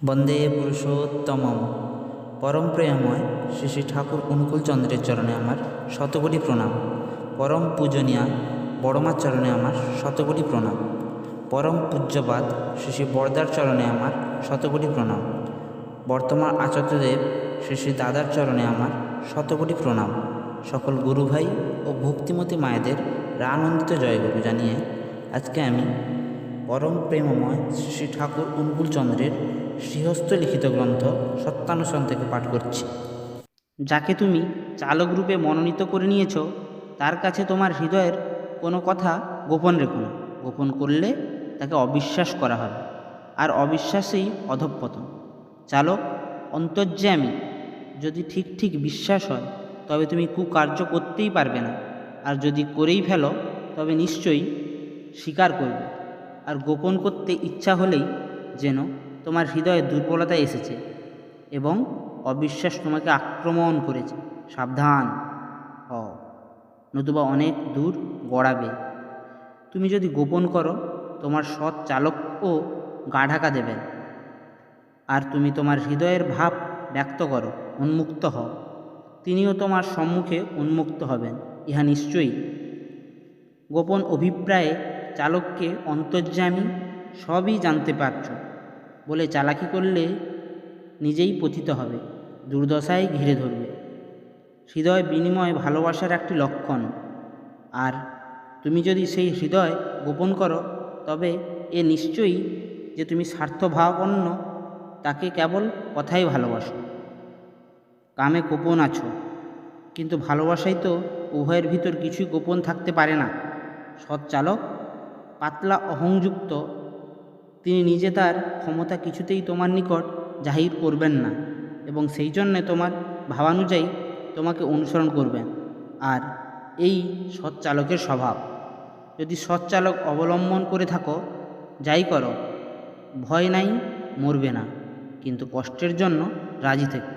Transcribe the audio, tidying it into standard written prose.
বন্দে পুরুষোত্তমম। পরম প্রেমময় শ্রী শ্রী ঠাকুর অনুকূলচন্দ্রের চরণে আমার শতকোটি প্রণাম। পরম পূজনীয়া বড়মার চরণে আমার শতকোটি প্রণাম। পরম পূজ্যপাদ শ্রী শ্রী বরদার চরণে আমার শতকোটি প্রণাম। বর্তমান আচার্যদেব শ্রী শ্রী দাদার চরণে আমার শতকোটি প্রণাম। সকল গুরুভাই ও ভক্তিমতী মায়েদের আনন্দিত জয়গুরু জানিয়ে আজকে আমি পরম প্রেমময় শ্রী শ্রী ঠাকুর অনুকূলচন্দ্রের শ্রীহস্ত লিখিত গ্রন্থ সত্যানুসরণ থেকে পাঠ করছি। যাকে তুমি চালক রূপে মনোনীত করে নিয়েছ, তার কাছে তোমার হৃদয়ের কোনো কথা গোপন রেখো না। গোপন করলে তাকে অবিশ্বাস করা হবে, আর অবিশ্বাসেই অধঃপতন। চালক অন্তর্যামী যদি ঠিক ঠিক বিশ্বাস হয়, তবে তুমি কুকার্য করতেই পারবে না। আর যদি করেই ফেলো, তবে নিশ্চয়ই স্বীকার করবে। আর গোপন করতে ইচ্ছা হলেই যেন তোমার হৃদয়ে দুর্বলতা এসেছে এবং অবিশ্বাস তোমাকে আক্রমণ করেছে। সাবধান হও, নতুবা অনেক দূর গড়াবে। তুমি যদি গোপন করো, তোমার সৎ চালকও গা ঢাকা দেবেন। আর তুমি তোমার হৃদয়ের ভাব ব্যক্ত করো, উন্মুক্ত হও, তিনিও তোমার সম্মুখে উন্মুক্ত হবেন, ইহা নিশ্চয়ই। গোপন অভিপ্রায়ে চালককে অন্তর্যামী সবই জানতে পারছ বলে চালাকি করলে নিজেই পতিত হবে, দুর্দশায় ঘিরে ধরবে। হৃদয় বিনিময় ভালোবাসার একটি লক্ষণ। আর তুমি যদি সেই হৃদয় গোপন করো, তবে এ নিশ্চয়ই যে তুমি স্বার্থভাবাপন্ন, তাকে কেবল কথাই ভালোবাসো। কামে গোপন আছো, কিন্তু ভালোবাসাই তো উভয়ের ভিতর কিছুই গোপন থাকতে পারে না। সৎ চালক পাতলা অহংযুক্ত, তিনি নিজে তার ক্ষমতা কিছুতেই তোমার নিকট জাহির করবেন না, এবং সেই জন্যে তোমার ভাবানুযায়ী তোমাকে অনুসরণ করবেন। আর এই সৎ চালকের স্বভাব। যদি সৎ চালক অবলম্বন করে থাকো, যাই করো, ভয় নাই, মরবে না, কিন্তু কষ্টের জন্য রাজি থেকো।